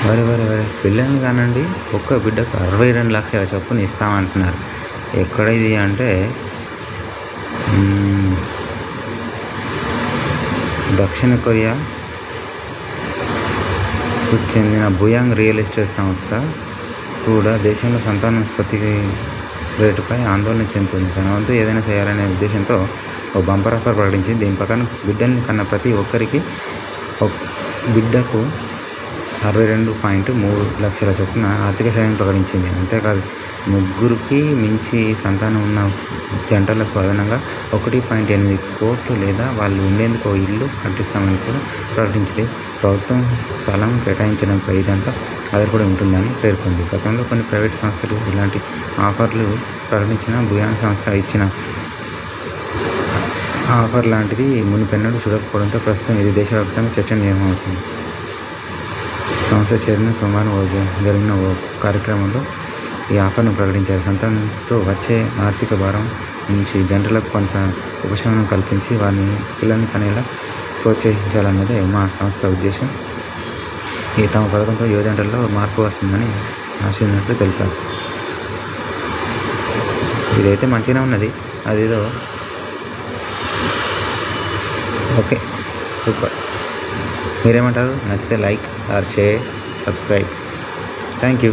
వరే పిల్లల్ని కానండి ఒక్క బిడ్డకు 62 లక్షల చొప్పున ఇస్తామంటున్నారు. ఎక్కడ ఇది అంటే దక్షిణ కొరియాకు చెందిన బుయాంగ్ రియల్ ఎస్టేట్ సంస్థ కూడా దేశంలో సంతానోత్పత్తి రేటుపై ఆందోళన చెందుతుంది. తన వంతు ఏదైనా చేయాలనే ఉద్దేశంతో ఓ బంపర్ ఆఫర్ ప్రకటించింది. దీని ప్రకారం బిడ్డల్ని కన్న ప్రతి ఒక్కరికి బిడ్డకు 62.3 లక్షల చొప్పున ఆర్థిక సాయం ప్రకటించింది. అంతేకాదు, ముగ్గురికి మించి సంతానం ఉన్న జంటలకు అదనంగా 1.8 కోట్లు లేదా వాళ్ళు ఉండేందుకు ఓ ఇల్లు కట్టిస్తామని కూడా ప్రకటించింది. ప్రభుత్వం స్థలం కేటాయించడంపై ఇదంతా ఆధారపడి ఉంటుందని పేర్కొంది. గతంలో కొన్ని ప్రైవేట్ సంస్థలు ఇలాంటి ఆఫర్లు ప్రకటించినా బుయాంగ్ సంస్థ ఇచ్చిన ఆఫర్ లాంటిది మునుపెన్నడూ చూడకపోవడంతో ప్రస్తుతం ఇది దేశవ్యాప్తంగా చర్చనీయాంశమవుతుంది. సంస్థ చైర్మన్ సోమవారం జరిగిన ఓ కార్యక్రమంలో ఈ ఆఫర్ను ప్రకటించారు. సంతానంతో వచ్చే ఆర్థిక భారం నుంచి జంటలకు కొంత ఉపశమనం కల్పించి వారిని పిల్లల్ని కనేలా ప్రోత్సహించాలన్నదే మా సంస్థ ఉద్దేశం. ఈ తమ పథకంతో యువజంటల్లో మార్పు వస్తుందని ఆశించినట్లు తెలిపారు. ఇదైతే మంచిగానే ఉన్నది. అదేదో ఓకే, సూపర్. మీరేమంటారు? నచ్చితే like or share, subscribe. Thank you.